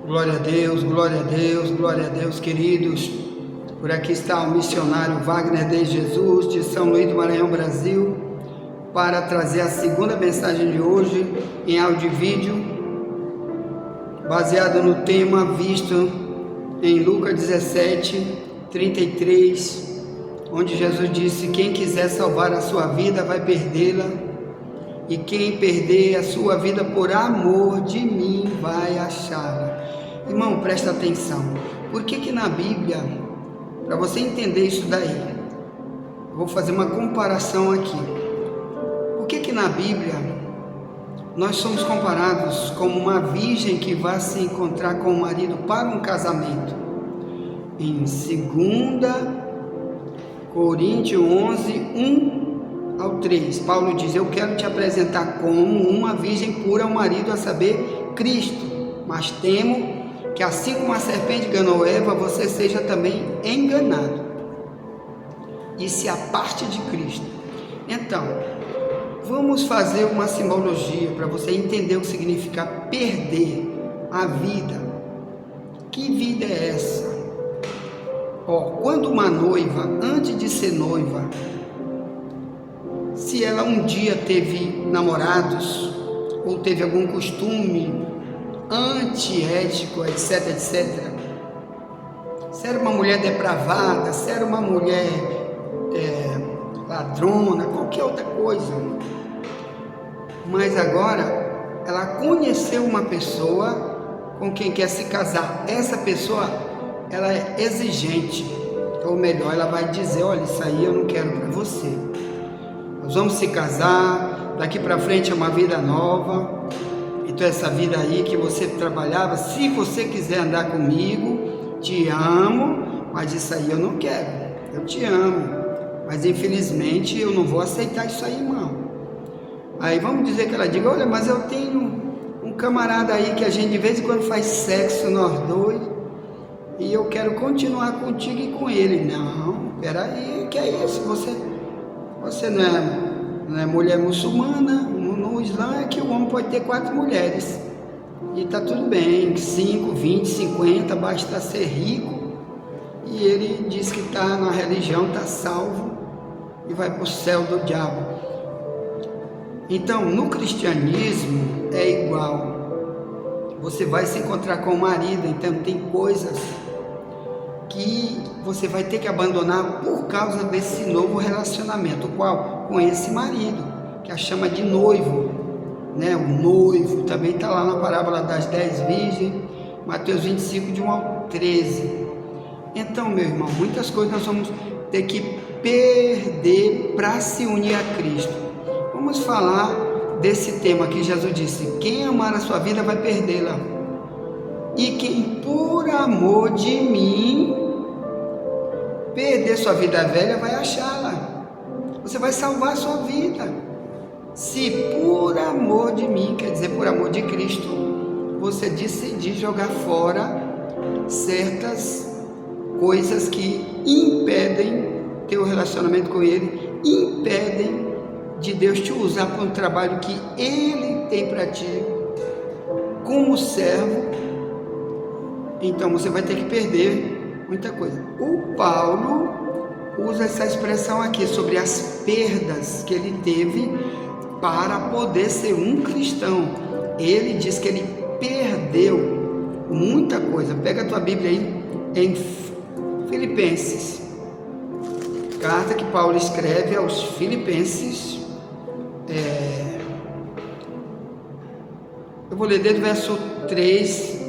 Glória a Deus, glória a Deus, glória a Deus, queridos. Por aqui está o missionário Wagner de Jesus, de São Luís do Maranhão, Brasil, para trazer a segunda mensagem de hoje em áudio e vídeo, baseado no tema visto em Lucas 17, 33, onde Jesus disse: quem quiser salvar a sua vida vai perdê-la, e quem perder a sua vida por amor de mim vai achá-la. Irmão, presta atenção. Por que na Bíblia, para você entender isso daí, eu vou fazer uma comparação aqui. Por que na Bíblia nós somos comparados como uma virgem que vai se encontrar com o marido para um casamento? Em 2 Coríntios 11, 1 ao 3, Paulo diz: eu quero te apresentar como uma virgem pura ao marido, a saber, Cristo. Mas temo que assim como a serpente enganou Eva, você seja também enganado e se aparte de Cristo. Então, vamos fazer uma simbologia para você entender o que significa perder a vida. Que vida é essa? Quando uma noiva, antes de ser noiva, se ela um dia teve namorados ou teve algum costume antiético, etc, etc, se era uma mulher depravada, se era uma mulher ladrona, qualquer outra coisa, mas agora ela conheceu uma pessoa com quem quer se casar. Essa pessoa, ela é exigente, ou melhor, ela vai dizer: olha, isso aí eu não quero para você, nós vamos se casar, daqui para frente é uma vida nova. Então essa vida aí que você trabalhava, se você quiser andar comigo, te amo, mas isso aí eu não quero. Eu te amo, mas infelizmente eu não vou aceitar isso aí, irmão. Aí vamos dizer que ela diga: olha, mas eu tenho um camarada aí que a gente de vez em quando faz sexo nós dois, e eu quero continuar contigo e com ele. Não, peraí, que é isso? Você não é mulher muçulmana. No Islã é que o homem pode ter 4 mulheres e está tudo bem, 5, 20, 50, basta ser rico, e ele diz que está na religião, está salvo e vai para o céu do diabo. Então no cristianismo é igual, você vai se encontrar com o marido, então tem coisas que você vai ter que abandonar por causa desse novo relacionamento. Qual? Com esse marido, que a chama de noivo, né? O noivo também está lá na parábola das 10 virgens, Mateus 25, de 1 ao 13. Então, meu irmão, muitas coisas nós vamos ter que perder para se unir a Cristo. Vamos falar desse tema que Jesus disse: quem amar a sua vida vai perdê-la, e quem por amor de mim perder sua vida velha vai achá-la. Você vai salvar a sua vida. Se por amor de mim, quer dizer por amor de Cristo, você decidir jogar fora certas coisas que impedem teu relacionamento com Ele, impedem de Deus te usar para um trabalho que Ele tem para ti como servo. Então você vai ter que perder muita coisa. O Paulo usa essa expressão aqui sobre as perdas que ele teve para poder ser um cristão. Ele diz que ele perdeu muita coisa. Pega a tua Bíblia aí em Filipenses, carta que Paulo escreve aos Filipenses. Eu vou ler desde o verso 3,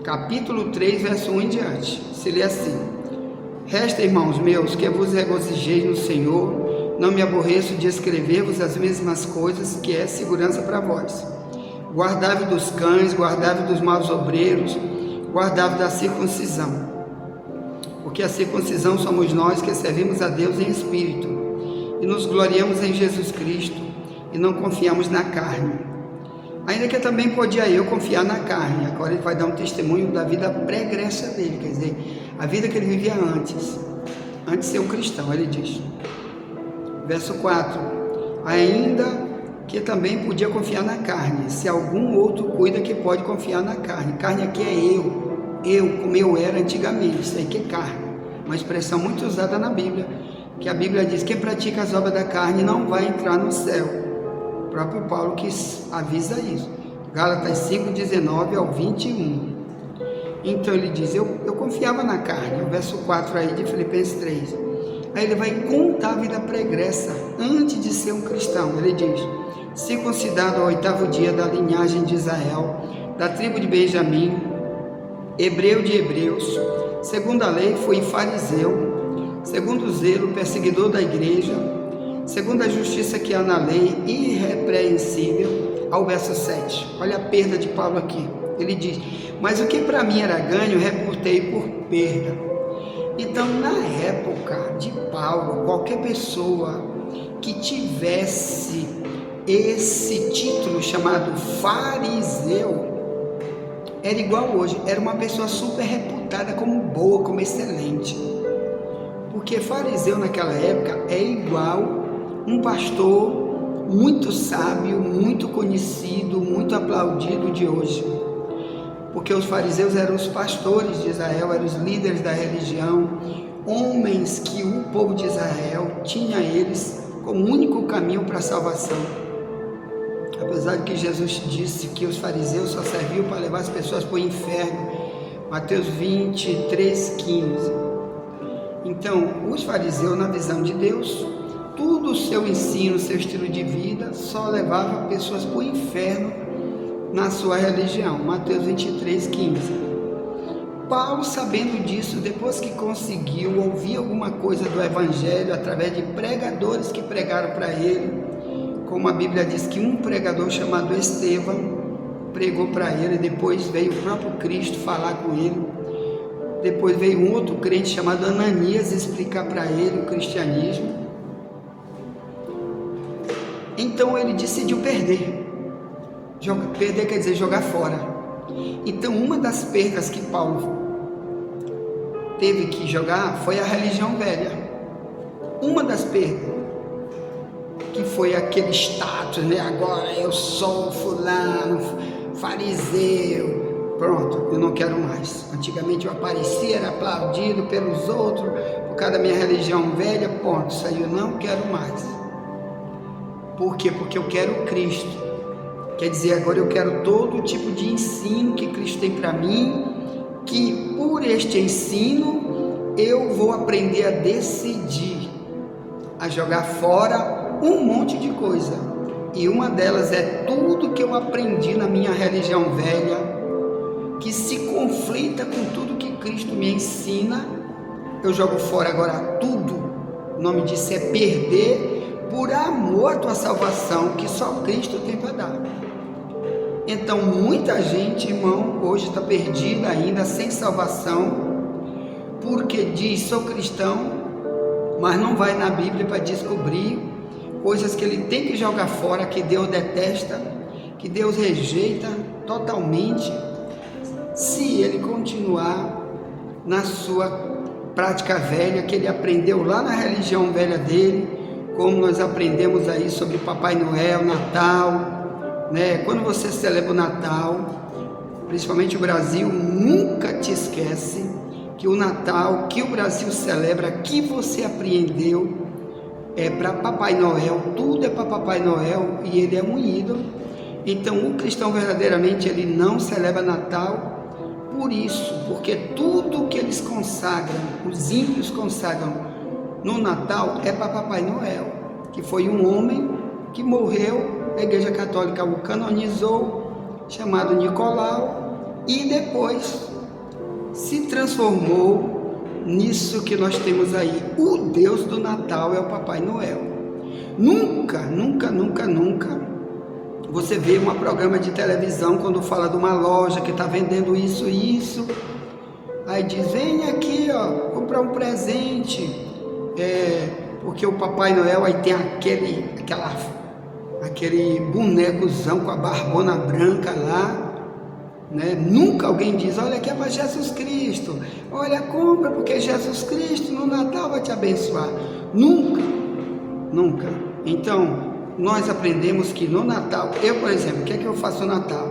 capítulo 3, verso 1 em diante. Se lê assim: resta, irmãos meus, que vos regozijeis no Senhor. Não me aborreço de escrever-vos as mesmas coisas, que é segurança para vós. Guardai-vos dos cães, guardai-vos dos maus obreiros, guardai-vos da circuncisão. Porque a circuncisão somos nós que servimos a Deus em espírito, e nos gloriamos em Jesus Cristo, e não confiamos na carne. Ainda que também podia eu confiar na carne. Agora ele vai dar um testemunho da vida pregressa dele, quer dizer, a vida que ele vivia antes de ser um cristão. Ele diz, verso 4: ainda que também podia confiar na carne. Se algum outro cuida, que pode confiar na carne. Carne aqui é eu como eu era antigamente. Isso aí que é carne, uma expressão muito usada na Bíblia, que a Bíblia diz: quem pratica as obras da carne não vai entrar no céu. O próprio Paulo que avisa isso, Gálatas 5:19 ao 21. Então ele diz: eu confiava na carne. O verso 4 aí de Filipenses 3. Aí ele vai contar a vida pregressa antes de ser um cristão. Ele diz: circuncidado ao 8º dia, da linhagem de Israel, da tribo de Benjamim, hebreu de hebreus, segundo a lei fui fariseu, segundo o zelo perseguidor da igreja, segundo a justiça que há na lei, irrepreensível. Ao verso 7, olha a perda de Paulo aqui. Ele diz: mas o que para mim era ganho, reputei por perda. Então, na época de Paulo, qualquer pessoa que tivesse esse título chamado fariseu era igual hoje, era uma pessoa super reputada como boa, como excelente. Porque fariseu naquela época é igual um pastor muito sábio, muito conhecido, muito aplaudido de hoje. Porque os fariseus eram os pastores de Israel, eram os líderes da religião, homens que o povo de Israel tinha eles como único caminho para a salvação. Apesar de que Jesus disse que os fariseus só serviam para levar as pessoas para o inferno, Mateus 23:15. Então, os fariseus, na visão de Deus, tudo o seu ensino, seu estilo de vida, só levava pessoas para o inferno na sua religião. Mateus 23:15. Paulo, sabendo disso, depois que conseguiu ouvir alguma coisa do evangelho através de pregadores que pregaram para ele, como a Bíblia diz que um pregador chamado Estevão pregou para ele, depois veio o próprio Cristo falar com ele, depois veio um outro crente chamado Ananias explicar para ele o cristianismo. Então ele decidiu perder. Perder quer dizer jogar fora. Então, uma das perdas que Paulo teve que jogar foi a religião velha. Uma das perdas, que foi aquele status, né? Agora eu sou fulano, fariseu. Pronto, eu não quero mais. Antigamente eu aparecia, era aplaudido pelos outros, por causa da minha religião velha. Ponto, isso aí eu não quero mais. Por quê? Porque eu quero Cristo. Quer dizer, agora eu quero todo tipo de ensino que Cristo tem para mim, que por este ensino eu vou aprender a decidir, a jogar fora um monte de coisa. E uma delas é tudo que eu aprendi na minha religião velha, que se conflita com tudo que Cristo me ensina. Eu jogo fora agora tudo. O nome disso é perder por amor à tua salvação, que só Cristo tem para dar. Então, muita gente, irmão, hoje está perdida ainda, sem salvação, porque diz: sou cristão, mas não vai na Bíblia para descobrir coisas que ele tem que jogar fora, que Deus detesta, que Deus rejeita totalmente, se ele continuar na sua prática velha, que ele aprendeu lá na religião velha dele, como nós aprendemos aí sobre Papai Noel, Natal, né? Quando você celebra o Natal, principalmente o Brasil, nunca te esquece que o Natal, que o Brasil celebra, que você apreendeu, é para Papai Noel, tudo é para Papai Noel, e ele é um ídolo. Então o cristão verdadeiramente, ele não celebra Natal por isso, porque tudo que eles consagram, os ímpios consagram no Natal, é para Papai Noel, que foi um homem que morreu, a Igreja Católica o canonizou, chamado Nicolau, e depois se transformou nisso que nós temos aí. O Deus do Natal é o Papai Noel. Nunca você vê um programa de televisão quando fala de uma loja que está vendendo isso e isso, aí diz: vem aqui, ó, comprar um presente, porque o Papai Noel aí tem aquele bonecozão com a barbona branca lá, né? Nunca alguém diz: olha, aqui é para Jesus Cristo, olha, compra, porque Jesus Cristo no Natal vai te abençoar. Nunca. Então, nós aprendemos que no Natal, eu, por exemplo, o que é que eu faço no Natal?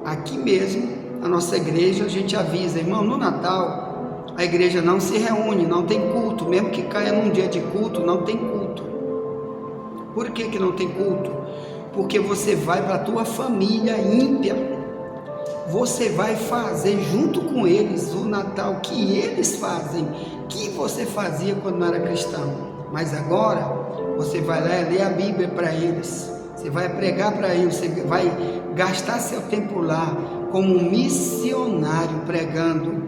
Aqui mesmo, na nossa igreja, a gente avisa, irmão, no Natal, a igreja não se reúne, não tem culto, mesmo que caia num dia de culto, não tem culto. Por que não tem culto? Porque você vai para a tua família ímpia, você vai fazer junto com eles o Natal que eles fazem, que você fazia quando não era cristão, mas agora você vai lá ler a Bíblia para eles, você vai pregar para eles, você vai gastar seu tempo lá como um missionário pregando,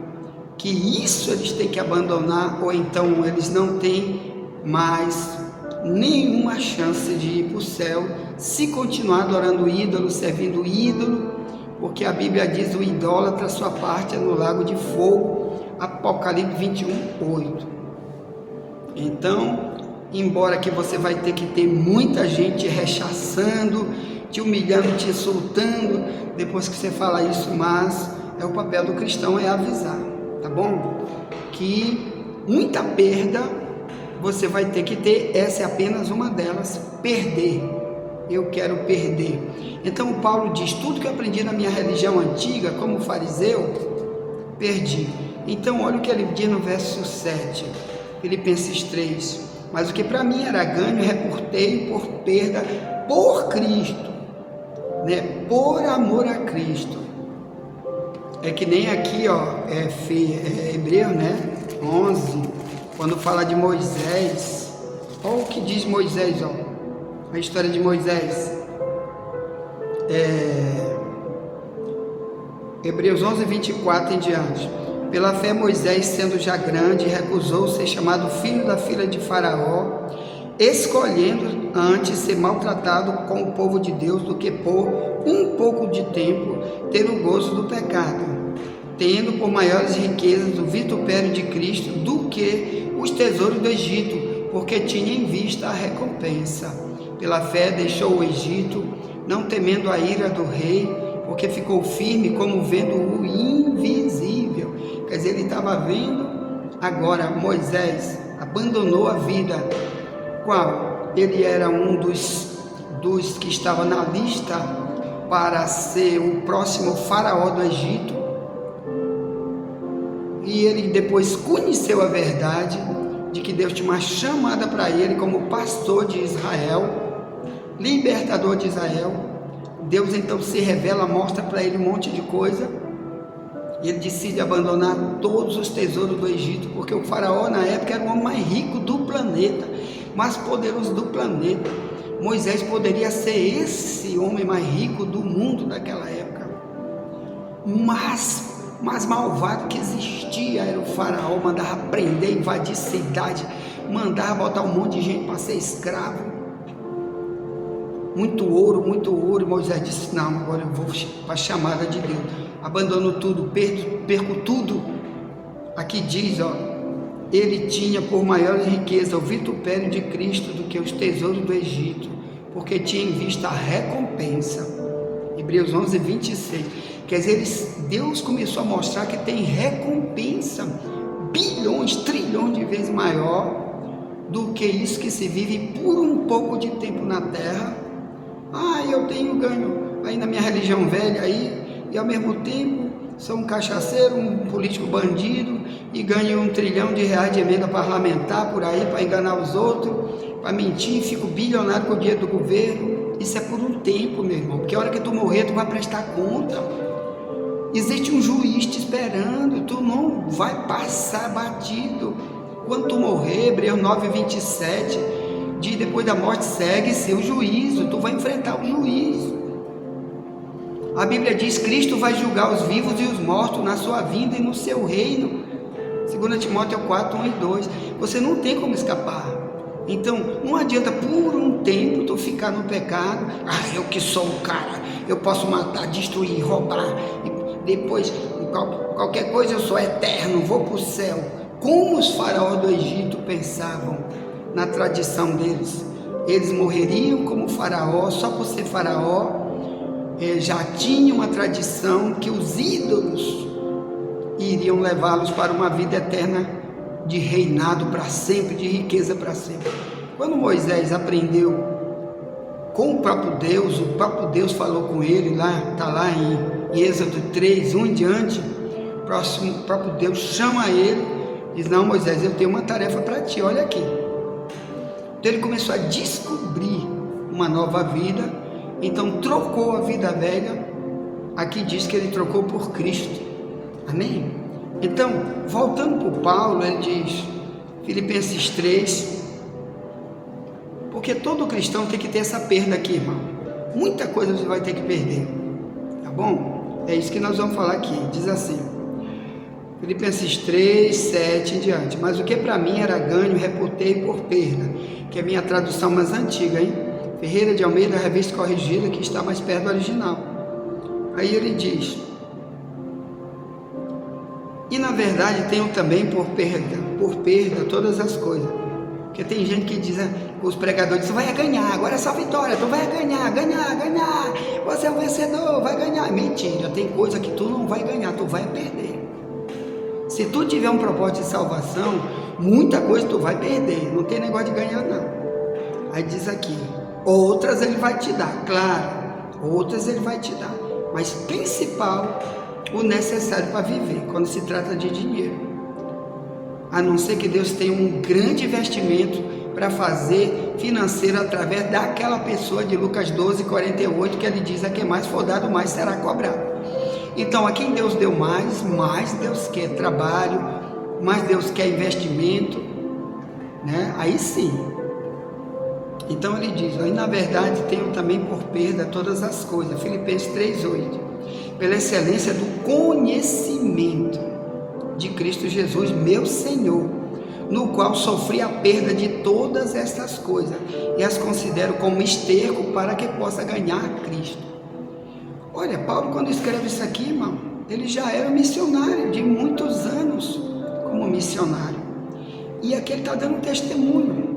que isso eles têm que abandonar, ou então eles não têm mais nenhuma chance de ir para o céu, se continuar adorando ídolo, servindo ídolo, porque a Bíblia diz: o idólatra, sua parte é no lago de fogo, Apocalipse 21:8. Então, embora que você vai ter que ter muita gente rechaçando, te humilhando, te insultando, depois que você fala isso, mas é o papel do cristão, é avisar, tá bom? Que muita perda você vai ter que ter, essa é apenas uma delas, perder. Eu quero perder. Então Paulo diz: tudo que eu aprendi na minha religião antiga, como fariseu, perdi. Então olha o que ele diz no verso 7, Filipenses 3: mas o que para mim era ganho, reportei por perda por Cristo, né? Por amor a Cristo. É que nem aqui, ó, Hebreu, né? 11, quando fala de Moisés, olha o que diz Moisés, ó, a história de Moisés, Hebreus 11:24 em diante. Pela fé Moisés, sendo já grande, recusou ser chamado filho da filha de Faraó, escolhendo antes ser maltratado com o povo de Deus do que por um pouco de tempo ter o gozo do pecado, tendo por maiores riquezas o vitupério de Cristo do que os tesouros do Egito, porque tinha em vista a recompensa. Pela fé deixou o Egito, não temendo a ira do rei, porque ficou firme como vendo o invisível. Quer dizer, ele estava vendo. Agora Moisés abandonou a vida. Qual? Ele era um dos que estava na lista para ser o próximo faraó do Egito. E ele depois conheceu a verdade de que Deus tinha uma chamada para ele como pastor de Israel, libertador de Israel. Deus então se revela, mostra para ele um monte de coisa, e ele decide abandonar todos os tesouros do Egito, porque o faraó na época era o homem mais rico do planeta, mais poderoso do planeta. Moisés poderia ser esse homem mais rico do mundo daquela época, mas mais malvado que existia era o faraó. Mandava prender, invadir cidade, mandava botar um monte de gente para ser escravo, muito ouro, e Moisés disse: não, agora eu vou para a chamada de Deus, abandono tudo, perco tudo. Aqui diz, ó, ele tinha por maior riqueza o vitupério de Cristo do que os tesouros do Egito, porque tinha em vista a recompensa. Hebreus 11:26. Quer dizer, Deus começou a mostrar que tem recompensa, bilhões, trilhões de vezes maior do que isso que se vive por um pouco de tempo na terra. Eu tenho ganho aí na minha religião velha aí, e ao mesmo tempo sou um cachaceiro, um político bandido, e ganho R$1 trilhão de emenda parlamentar por aí para enganar os outros, para mentir, fico bilionário com o dinheiro do governo. Isso é por um tempo, meu irmão, porque a hora que tu morrer, tu vai prestar conta. Existe um juiz te esperando, tu não vai passar batido. Quando tu morrer, Hebreus 9:27, diz: depois da morte segue-se o juízo, tu vai enfrentar o juízo. A Bíblia diz: Cristo vai julgar os vivos e os mortos na sua vinda e no seu reino. 2 Timóteo 4:1-2. Você não tem como escapar. Então não adianta por um tempo tu ficar no pecado. Eu que sou o cara, eu posso matar, destruir, roubar, e depois qualquer coisa eu sou eterno, vou para o céu. Como os faraós do Egito pensavam na tradição deles, eles morreriam como faraó, só por ser faraó. Já tinha uma tradição que os ídolos iriam levá-los para uma vida eterna de reinado para sempre, de riqueza para sempre. Quando Moisés aprendeu com o próprio Deus falou com ele, está lá em Êxodo 3, 1 em diante, o próprio Deus chama ele, diz, não, Moisés, eu tenho uma tarefa para ti, olha aqui. Então ele começou a descobrir uma nova vida, então trocou a vida velha, aqui diz que ele trocou por Cristo, amém? Então, voltando para o Paulo, ele diz, Filipenses 3, porque todo cristão tem que ter essa perda aqui, irmão. Muita coisa você vai ter que perder, tá bom? É isso que nós vamos falar aqui. Diz assim, Filipenses 3, 7 em diante. Mas o que para mim era ganho, reputei por perda, que é a minha tradução mais antiga, hein? Ferreira de Almeida, revista corrigida, que está mais perto do original. Aí ele diz, e na verdade tenho também por perda todas as coisas. Porque tem gente que diz, os pregadores dizem, vai ganhar, agora é só vitória, tu vai ganhar, você é o vencedor, vai ganhar. Mentira, tem coisa que tu não vai ganhar, tu vai perder. Se tu tiver um propósito de salvação, muita coisa tu vai perder, não tem negócio de ganhar não. Aí diz aqui, outras ele vai te dar, claro, outras ele vai te dar, mas principal, o necessário para viver, quando se trata de dinheiro. A não ser que Deus tenha um grande investimento para fazer financeiro através daquela pessoa de Lucas 12, 48, que ele diz, a quem mais for dado, mais será cobrado. Então, a quem Deus deu mais Deus quer trabalho, mais Deus quer investimento, né? Aí sim. Então ele diz, aí na verdade tenho também por perda todas as coisas, Filipenses 3,8, pela excelência do conhecimento de Cristo Jesus, meu Senhor, no qual sofri a perda de todas estas coisas, e as considero como esterco para que possa ganhar Cristo. Olha, Paulo, quando escreve isso aqui, irmão, ele já era missionário, de muitos anos como missionário, e aqui ele está dando testemunho.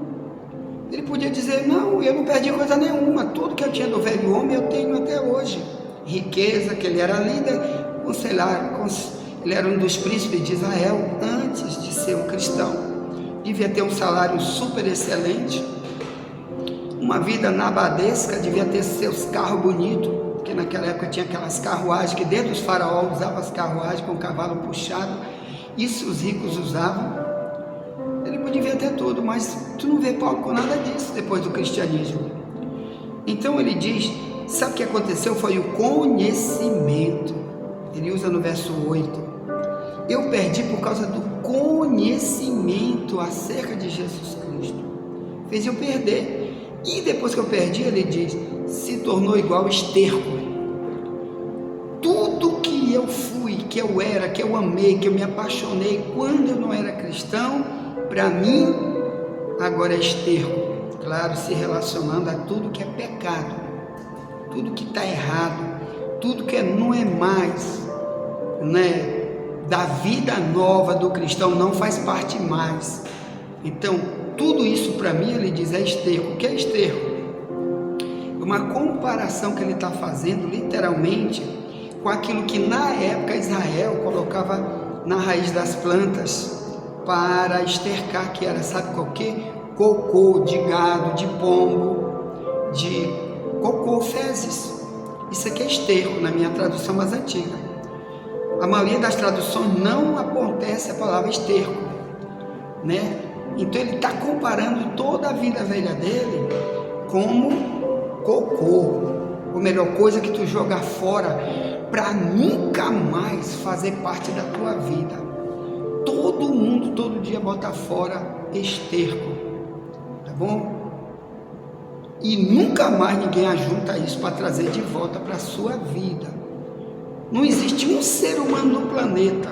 Ele podia dizer, não, eu não perdi coisa nenhuma, tudo que eu tinha do velho homem eu tenho até hoje. Riqueza, que ele era líder conselheiro, ele era um dos príncipes de Israel antes de ser um cristão, devia ter um salário super excelente, uma vida nabadesca, devia ter seus carros bonitos, porque naquela época tinha aquelas carruagens, que dentro dos faraós usavam as carruagens com cavalo puxado, isso os ricos usavam. Ele podia ter tudo, mas tu não vê Paulo com nada disso depois do cristianismo. Então ele diz, sabe o que aconteceu? Foi o conhecimento. Ele usa no verso 8, eu perdi por causa do conhecimento acerca de Jesus Cristo, fez eu perder, e depois que eu perdi, ele diz, se tornou igual esterco. Tudo que eu fui, que eu era, que eu amei, que eu me apaixonei quando eu não era cristão, para mim agora é esterco. Claro, se relacionando a tudo que é pecado, tudo que está errado, tudo que não é mais, né, da vida nova do cristão, não faz parte mais. Então, tudo isso para mim, ele diz, é esterco. O que é esterco? Uma comparação que ele está fazendo, literalmente, com aquilo que na época Israel colocava na raiz das plantas para estercar, que era, sabe qual que? Cocô de gado, de pombo, de cocô, fezes. Isso aqui é esterco, na minha tradução mais antiga. A maioria das traduções não acontece a palavra esterco, né? Então ele está comparando toda a vida velha dele como cocô, ou melhor, coisa que tu joga fora para nunca mais fazer parte da tua vida. Todo mundo, todo dia bota fora esterco, tá bom? E nunca mais ninguém ajunta isso para trazer de volta para a sua vida. Não existe um ser humano no planeta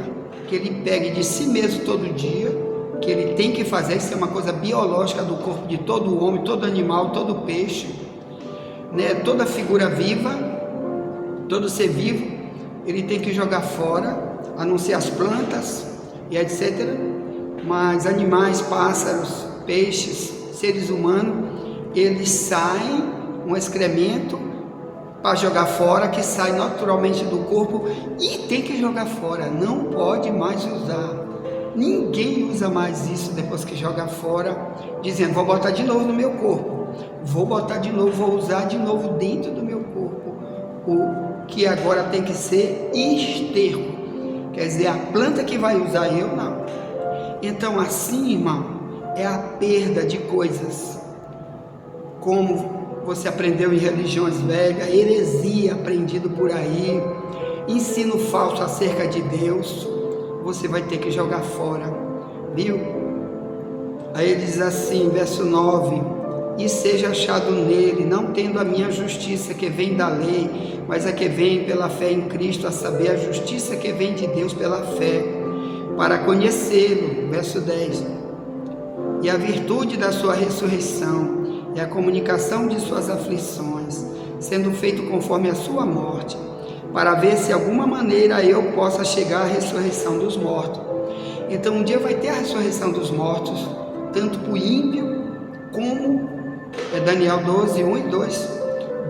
que ele pegue de si mesmo todo dia, que ele tem que fazer, isso é uma coisa biológica do corpo de todo homem, todo animal, todo peixe, né? Toda figura viva, todo ser vivo, ele tem que jogar fora, a não ser as plantas e etc. Mas animais, pássaros, peixes, seres humanos, eles saem um excremento para jogar fora, que sai naturalmente do corpo e tem que jogar fora, não pode mais usar. Ninguém usa mais isso depois que joga fora, dizendo, vou botar de novo no meu corpo. vou botar de novo, vou usar de novo dentro do meu corpo o que agora tem que ser esterco. Quer dizer, a planta que vai usar eu, não. Então assim, irmão, é a perda de coisas, como você aprendeu em religiões velhas, heresia aprendido por aí, ensino falso acerca de Deus, você vai ter que jogar fora, viu? Aí ele diz assim, verso 9: e seja achado nele, não tendo a minha justiça que vem da lei, mas a que vem pela fé em Cristo, a saber, a justiça que vem de Deus pela fé, para conhecê-lo, verso 10, e a virtude da sua ressurreição, e a comunicação de suas aflições, sendo feito conforme a sua morte, para ver se de alguma maneira eu possa chegar à ressurreição dos mortos. Então um dia vai ter a ressurreição dos mortos, tanto para o ímpio, como Daniel 12, 1 e 2,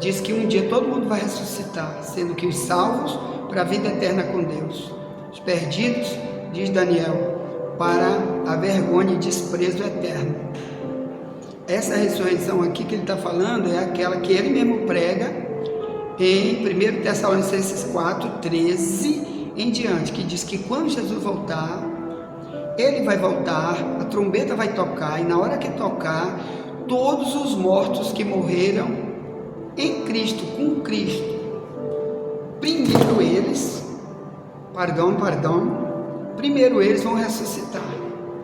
diz que um dia todo mundo vai ressuscitar, sendo que os salvos para a vida eterna com Deus, os perdidos, diz Daniel, para a vergonha e desprezo eterno. Essa ressurreição aqui que ele está falando é aquela que ele mesmo prega em 1 Tessalonicenses 4, 13 em diante, que diz que quando Jesus voltar, ele vai voltar, a trombeta vai tocar, e na hora que tocar, todos os mortos que morreram em Cristo, com Cristo, primeiro eles vão ressuscitar,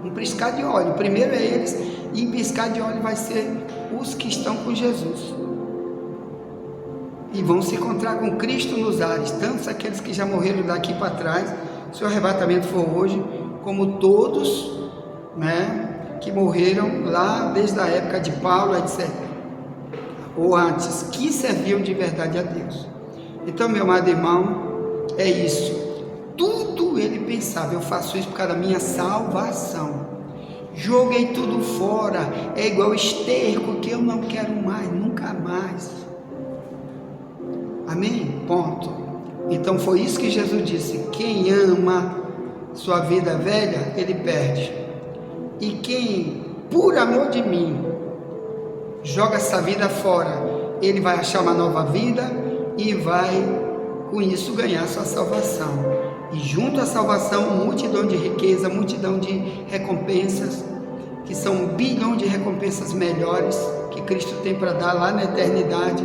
um piscar de olho, primeiro é eles, e piscar de olho vai ser os que estão com Jesus, e vão se encontrar com Cristo nos ares, tanto aqueles que já morreram daqui para trás, se o arrebatamento for hoje, como todos, que morreram lá desde a época de Paulo, etc., ou antes, que serviam de verdade a Deus. Então, meu amado irmão, é isso, tudo ele pensava, eu faço isso por causa da minha salvação, joguei tudo fora, é igual esterco que eu não quero mais, nunca mais, amém? Ponto. Então foi isso que Jesus disse, quem ama sua vida velha, ele perde, e quem por amor de mim joga essa vida fora, ele vai achar uma nova vida e vai com isso ganhar sua salvação, e junto à salvação, multidão de riqueza, multidão de recompensas, que são 1 bilhão de recompensas melhores que Cristo tem para dar lá na eternidade,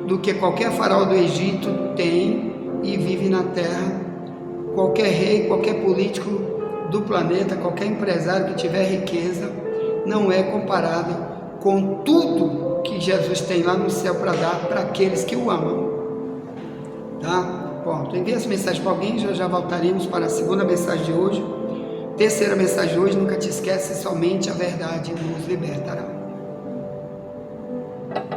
do que qualquer faraó do Egito tem e vive na terra, qualquer rei, qualquer político do planeta, qualquer empresário que tiver riqueza, não é comparado com tudo que Jesus tem lá no céu para dar para aqueles que o amam, tá? Ponto. Envie essa mensagem para alguém, já voltaremos para a segunda mensagem de hoje. Terceira mensagem de hoje, nunca te esquece, somente a verdade nos libertará.